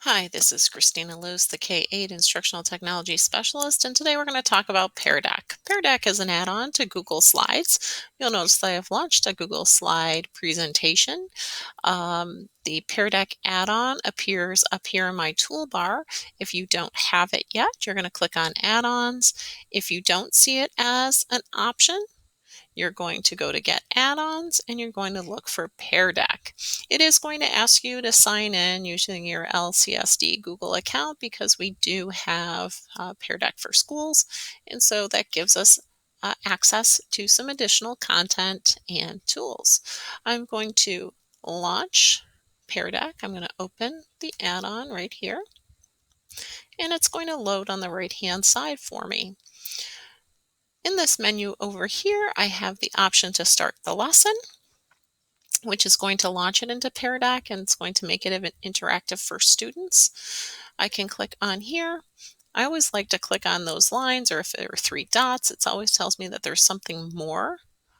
Hi, this is Christina Luce, the K-8 Instructional Technology Specialist, and today we're going to talk about Pear Deck. Pear Deck is an add-on to Google Slides. You'll notice that I have launched a Google Slide presentation. The Pear Deck add-on appears up here in my toolbar. If you don't have it yet, you're going to click on Add-ons. If you don't see it as an option, you're going to go to Get Add-ons and you're going to look for Pear Deck. It is going to ask you to sign in using your LCSD Google account because we do have Pear Deck for Schools, and so that gives us access to some additional content and tools. I'm going to launch Pear Deck. I'm going to open the add-on right here, and it's going to load on the right-hand side for me. In this menu over here, I have the option to start the lesson, which is going to launch it into Pear Deck, and it's going to make it interactive for students. I can click on here. I always like to click on those lines, or if there are three dots, it always tells me that there's something more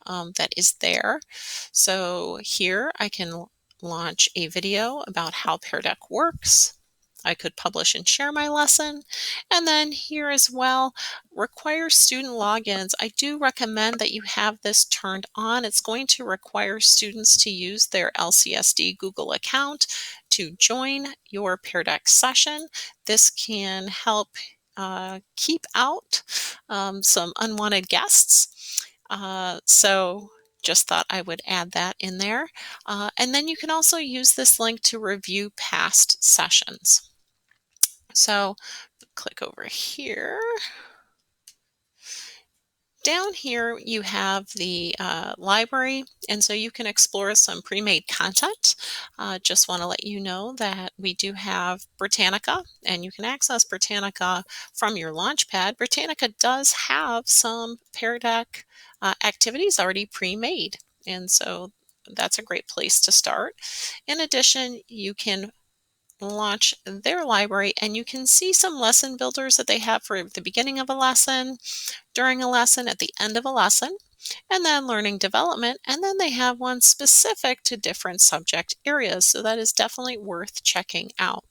that is there. So here I can launch a video about how Pear Deck works. I could publish and share my lesson. And then here as well, require student logins. I do recommend that you have this turned on. It's going to require students to use their LCSD Google account to join your Pear Deck session. This can help keep out some unwanted guests. So just thought I would add that in there. And then you can also use this link to review past sessions. So click over here. Down here you have the library, and so you can explore some pre-made content. Just want to let you know that we do have Britannica, and you can access Britannica from your Launchpad. Britannica does have some Pear Deck activities already pre-made, and so that's a great place to start. In addition, you can launch their library and you can see some lesson builders that they have for the beginning of a lesson, during a lesson, at the end of a lesson, and then learning development. And then they have one specific to different subject areas. So that is definitely worth checking out.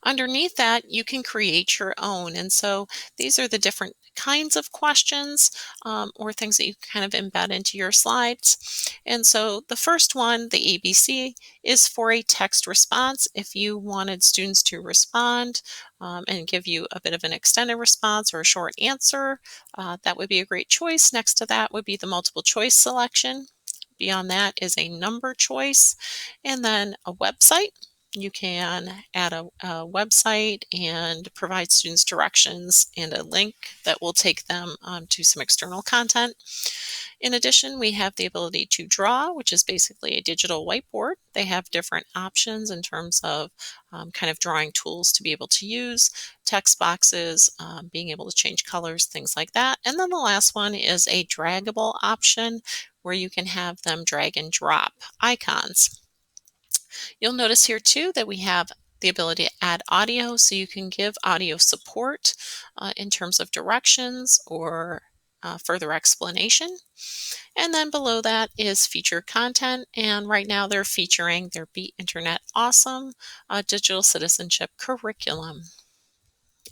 Underneath that, you can create your own. And so these are the different kinds of questions or things that you kind of embed into your slides. And so the first one, the ABC, is for a text response. If you wanted students to respond and give you a bit of an extended response or a short answer, that would be a great choice. Next to that would be the multiple choice selection. Beyond that is a number choice, and then a website. You can add a website and provide students directions and a link that will take them to some external content. In addition, we have the ability to draw, which is basically a digital whiteboard. They have different options in terms of kind of drawing tools to be able to use, text boxes, being able to change colors, things like that. And then the last one is a draggable option where you can have them drag and drop icons. You'll notice here too that we have the ability to add audio, so you can give audio support in terms of directions or further explanation. And then below that is featured content, and right now they're featuring their Beat Internet Awesome digital citizenship curriculum.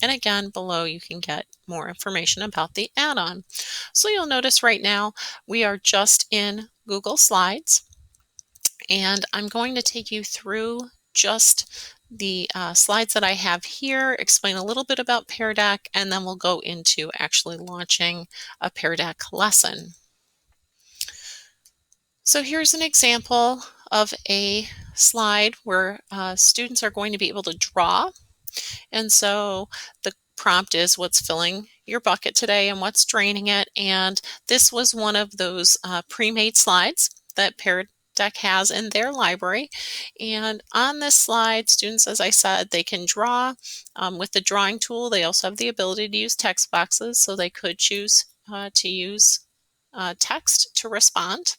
And again, below you can get more information about the add-on. So you'll notice right now we are just in Google Slides. And I'm going to take you through just the slides that I have here, explain a little bit about Pear Deck, and then we'll go into actually launching a Pear Deck lesson. So here's an example of a slide where students are going to be able to draw. And so the prompt is what's filling your bucket today and what's draining it. And this was one of those pre-made slides that Pear Deck has in their library. And on this slide, students, as I said, they can draw with the drawing tool. They also have the ability to use text boxes, so they could choose to use text to respond.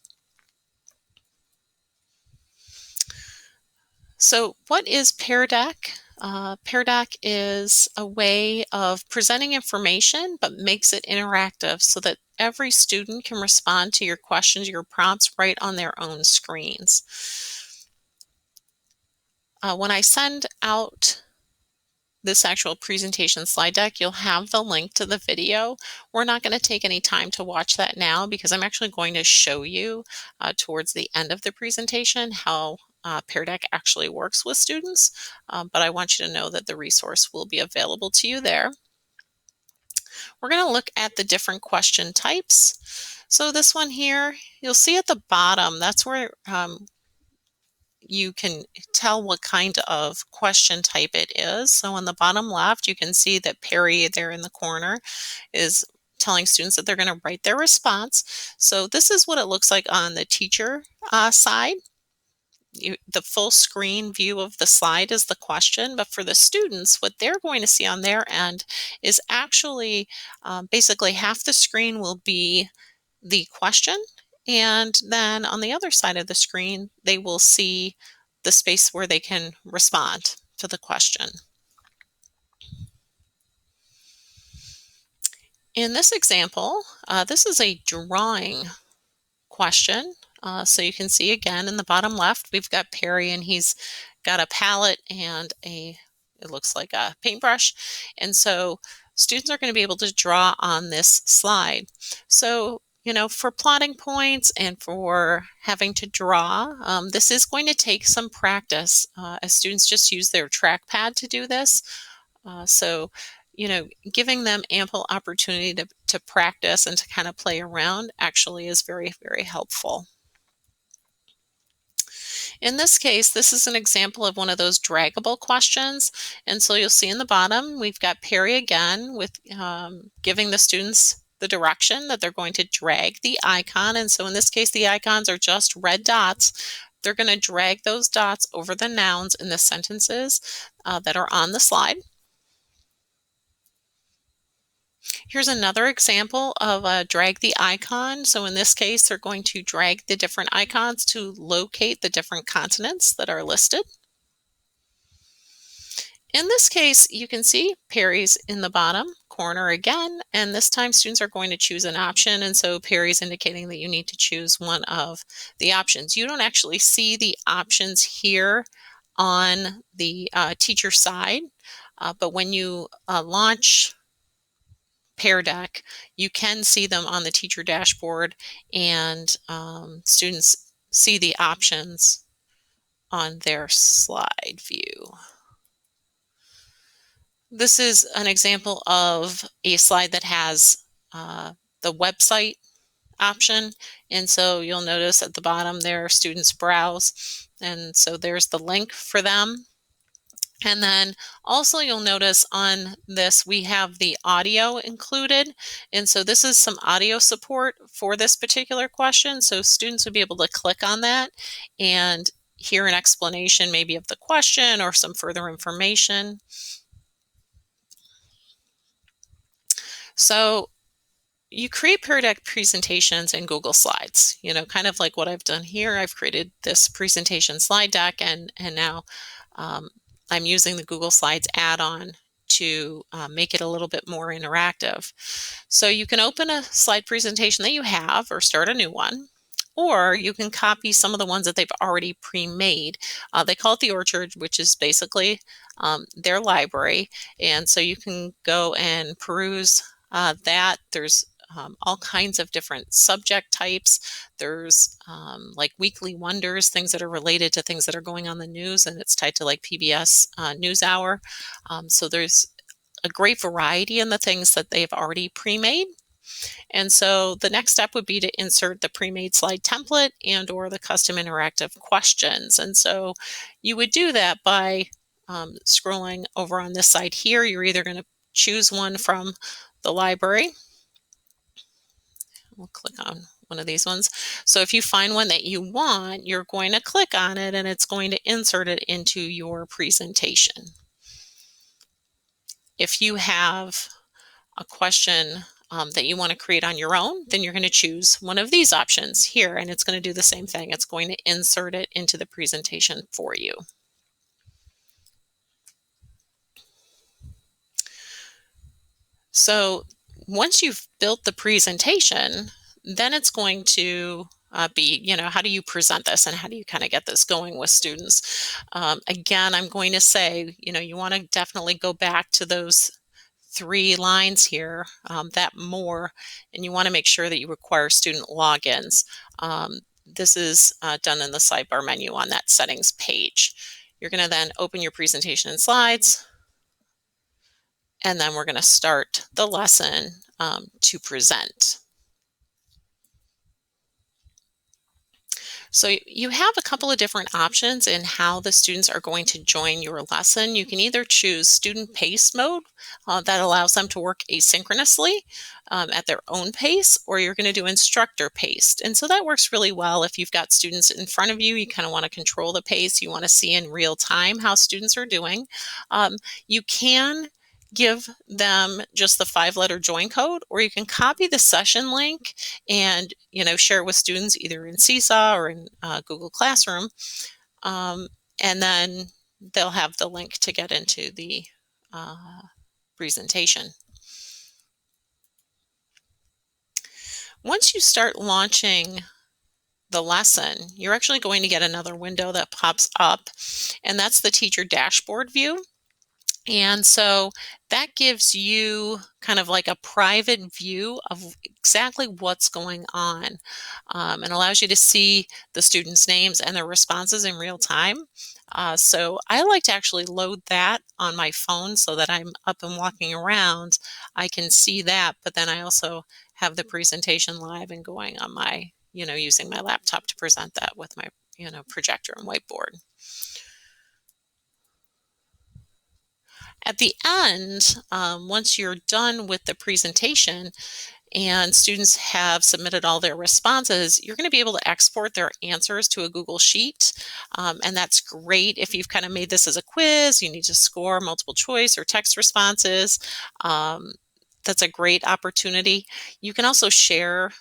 So what is Pear Deck? Pear Deck is a way of presenting information but makes it interactive so that every student can respond to your questions, your prompts right on their own screens. When I send out this actual presentation slide deck, you'll have the link to the video. We're not going to take any time to watch that now because I'm actually going to show you towards the end of the presentation how Pear Deck actually works with students, but I want you to know that the resource will be available to you there. We're going to look at the different question types. So this one here, you'll see at the bottom, that's where you can tell what kind of question type it is. So on the bottom left, you can see that Perry there in the corner is telling students that they're going to write their response. So this is what it looks like on the teacher side. The full screen view of the slide is the question, but for the students, what they're going to see on their end is actually basically half the screen will be the question, and then on the other side of the screen, they will see the space where they can respond to the question. In this example, this is a drawing question. So you can see again in the bottom left, we've got Perry and he's got a palette and it looks like a paintbrush. And so students are going to be able to draw on this slide. So, for plotting points and for having to draw, this is going to take some practice as students just use their trackpad to do this. So, giving them ample opportunity to practice and to kind of play around actually is very, very helpful. In this case, this is an example of one of those draggable questions. And so you'll see in the bottom, we've got Perry again with giving the students the direction that they're going to drag the icon. And so in this case, the icons are just red dots. They're going to drag those dots over the nouns in the sentences that are on the slide. Here's another example of drag the icon. So in this case, they're going to drag the different icons to locate the different continents that are listed. In this case, you can see Perry's in the bottom corner again, and this time students are going to choose an option, and so Perry's indicating that you need to choose one of the options. You don't actually see the options here on the teacher side, but when you launch Pear Deck, you can see them on the teacher dashboard, and students see the options on their slide view. This is an example of a slide that has the website option, and so you'll notice at the bottom there students browse, and so there's the link for them. And then also you'll notice on this we have the audio included, and so this is some audio support for this particular question, so students would be able to click on that and hear an explanation maybe of the question or some further information. So you create Pear Deck presentations in Google Slides, kind of like what I've done here. I've created this presentation slide deck, and now I'm using the Google Slides add-on to make it a little bit more interactive. So you can open a slide presentation that you have or start a new one, or you can copy some of the ones that they've already pre-made. They call it the Orchard, which is basically their library, and so you can go and peruse that. There's all kinds of different subject types. There's like weekly wonders, things that are related to things that are going on the news, and it's tied to like PBS NewsHour. So there's a great variety in the things that they've already pre-made. And so the next step would be to insert the pre-made slide template and or the custom interactive questions. And so you would do that by scrolling over on this side here. You're either going to choose one from the library. We'll click on one of these ones. So if you find one that you want, you're going to click on it and it's going to insert it into your presentation. If you have a question that you want to create on your own, then you're going to choose one of these options here, and it's going to do the same thing. It's going to insert it into the presentation for you. So once you've built the presentation, then it's going to be, how do you present this and how do you kind of get this going with students? Again, I'm going to say, you want to definitely go back to those 3 lines here, that more, and you want to make sure that you require student logins. This is done in the sidebar menu on that settings page. You're going to then open your presentation and slides, and then we're going to start the lesson to present. So you have a couple of different options in how the students are going to join your lesson. You can either choose student paced mode, that allows them to work asynchronously at their own pace, or you're going to do instructor paced. And so that works really well if you've got students in front of you. You kind of want to control the pace. You want to see in real time how students are doing. You can give them just the 5-letter join code, or you can copy the session link and share it with students either in Seesaw or in Google Classroom, and then they'll have the link to get into the presentation. Once you start launching the lesson, you're actually going to get another window that pops up, and that's the teacher dashboard view. And so that gives you kind of like a private view of exactly what's going on, and allows you to see the students' names and their responses in real time. So I like to actually load that on my phone so that I'm up and walking around. I can see that, but then I also have the presentation live and going on my, using my laptop to present that with my, projector and whiteboard. At the end, once you're done with the presentation and students have submitted all their responses, you're going to be able to export their answers to a Google Sheet. And that's great if you've kind of made this as a quiz, you need to score multiple choice or text responses. That's a great opportunity. You can also share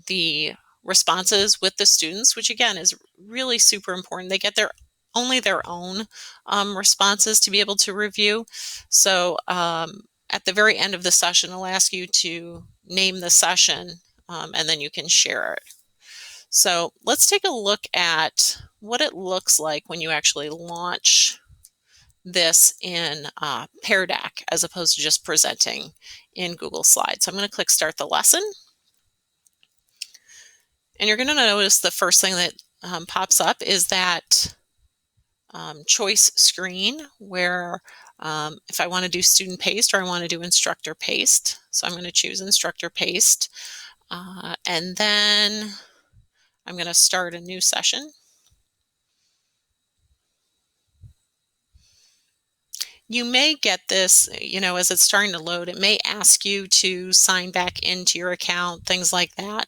the responses with the students, which again is really super important. They get only their own responses to be able to review. So at the very end of the session, it'll ask you to name the session, and then you can share it. So let's take a look at what it looks like when you actually launch this in Pear Deck as opposed to just presenting in Google Slides. So I'm going to click Start the Lesson. And you're going to notice the first thing that pops up is that choice screen where if I want to do student paced or I want to do instructor paced. So I'm going to choose instructor paced, and then I'm going to start a new session. You may get this, as it's starting to load, it may ask you to sign back into your account, things like that.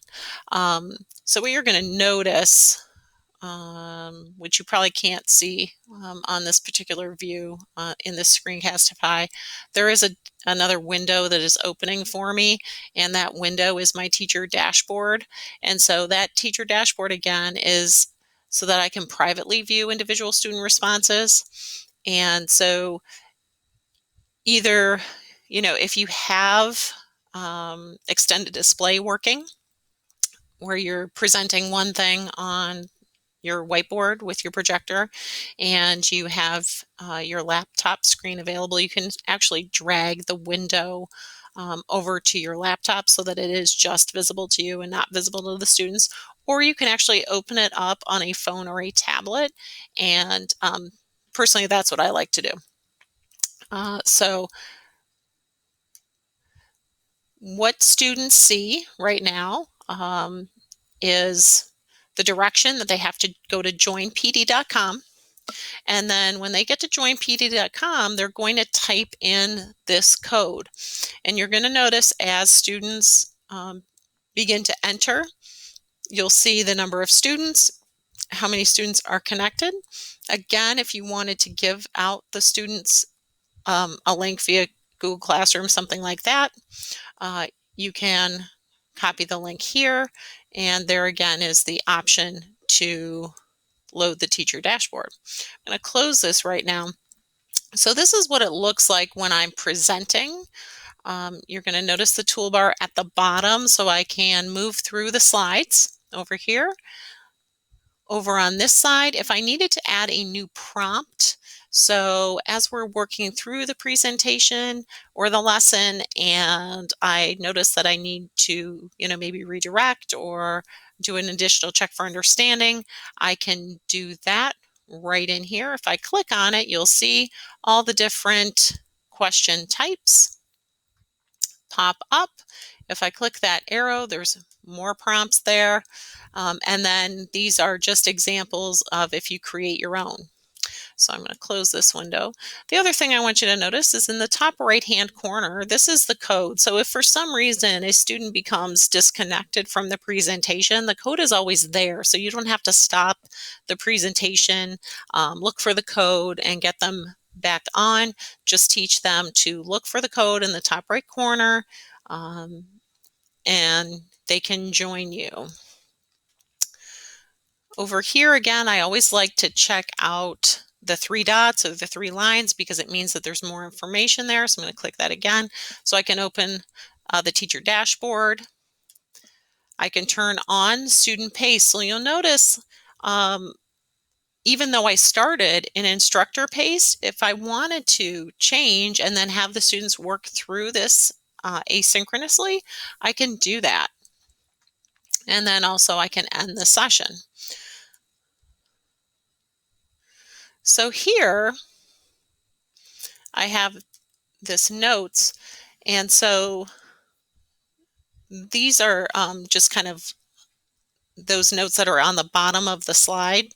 So what you're going to notice, which you probably can't see on this particular view in this screencastify, there is another window that is opening for me, and that window is my teacher dashboard. And so that teacher dashboard again is so that I can privately view individual student responses. And so either, if you have extended display working, where you're presenting one thing on your whiteboard with your projector and you have your laptop screen available, you can actually drag the window over to your laptop so that it is just visible to you and not visible to the students. Or you can actually open it up on a phone or a tablet, and personally that's what I like to do. So what students see right now is the direction that they have to go to joinpd.com. And then when they get to joinpd.com, they're going to type in this code. And you're going to notice as students begin to enter, you'll see the number of students, how many students are connected. Again, if you wanted to give out the students a link via Google Classroom, something like that, you can copy the link here, and there again is the option to load the teacher dashboard. I'm going to close this right now. So this is what it looks like when I'm presenting. You're going to notice the toolbar at the bottom so I can move through the slides. over here. Over on this side, if I needed to add a new prompt, so as we're working through the presentation or the lesson and I notice that I need to, maybe redirect or do an additional check for understanding, I can do that right in here. If I click on it, you'll see all the different question types pop up. If I click that arrow, there's more prompts there. And then these are just examples of if you create your own. So I'm going to close this window. The other thing I want you to notice is in the top right-hand corner, this is the code. So if for some reason a student becomes disconnected from the presentation, the code is always there. So you don't have to stop the presentation, look for the code and get them back on. Just teach them to look for the code in the top right corner, and they can join you. Over here again, I always like to check out the 3 dots or the 3 lines because it means that there's more information there. So I'm going to click that again so I can open the teacher dashboard. I can turn on student pace. So you'll notice even though I started in instructor pace, if I wanted to change and then have the students work through this asynchronously, I can do that. And then also I can end the session. So here I have this notes, and so these are just kind of those notes that are on the bottom of the slide,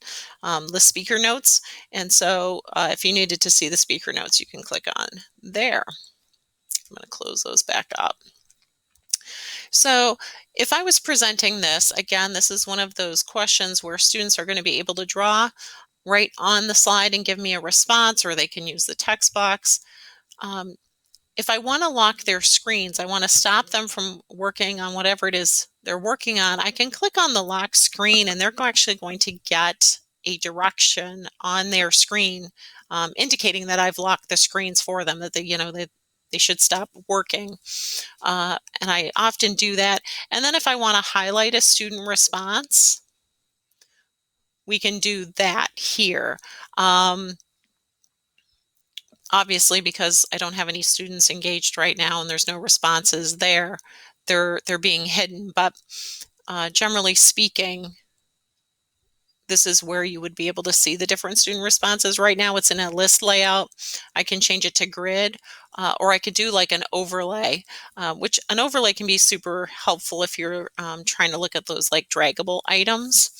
the speaker notes. And so if you needed to see the speaker notes, you can click on there. I'm going to close those back up. So if I was presenting this, again, this is one of those questions where students are going to be able to draw right on the slide and give me a response, or they can use the text box. If I want to lock their screens, I want to stop them from working on whatever it is they're working on, I can click on the lock screen and they're actually going to get a direction on their screen indicating that I've locked the screens for them, that they should stop working. And I often do that. And then if I want to highlight a student response, we can do that here. Obviously, because I don't have any students engaged right now and there's no responses there, they're being hidden. But generally speaking, this is where you would be able to see the different student responses. Right now it's in a list layout. I can change it to grid, or I could do like an overlay, which an overlay can be super helpful if you're trying to look at those like draggable items.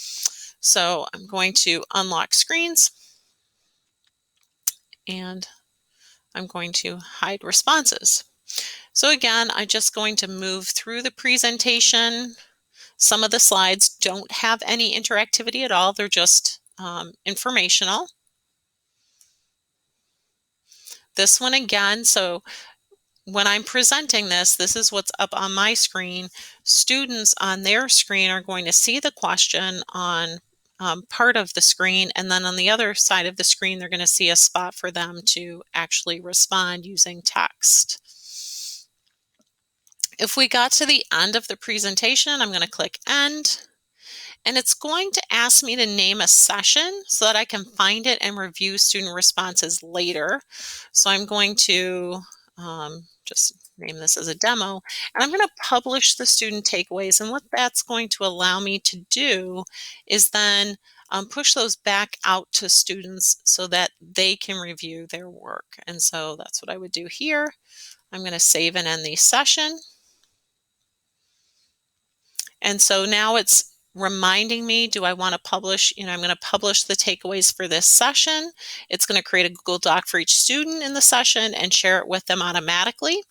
So I'm going to unlock screens and I'm going to hide responses. So again, I'm just going to move through the presentation. Some of the slides don't have any interactivity at all. They're just informational. This one again, so when I'm presenting this, this is what's up on my screen. Students on their screen are going to see the question on part of the screen, and then on the other side of the screen, they're going to see a spot for them to actually respond using text. If we got to the end of the presentation, I'm going to click End. And it's going to ask me to name a session so that I can find it and review student responses later. So I'm going to just name this as a demo, and I'm going to publish the student takeaways. And what that's going to allow me to do is then push those back out to students so that they can review their work. And so that's what I would do here. I'm going to save and end the session. And so now it's reminding me, do I want to publish? I'm going to publish the takeaways for this session. It's going to create a Google Doc for each student in the session and share it with them automatically.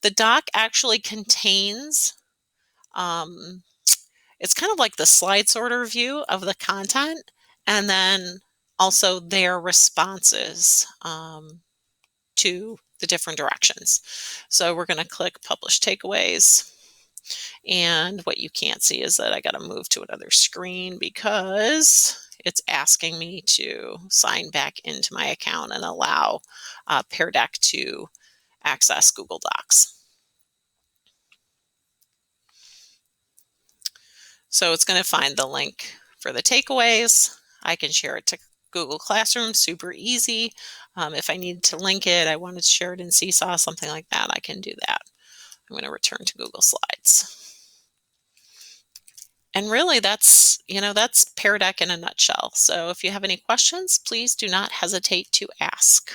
The doc actually contains, it's kind of like the slide sorter view of the content, and then also their responses to the different directions. So we're going to click Publish Takeaways. And what you can't see is that I got to move to another screen because it's asking me to sign back into my account and allow Pear Deck to access Google Docs. So it's going to find the link for the takeaways. I can share it to Google Classroom, super easy. If I need to link it, I wanted to share it in Seesaw, something like that, I can do that. I'm going to return to Google Slides. And really that's Pear Deck in a nutshell. So if you have any questions, please do not hesitate to ask.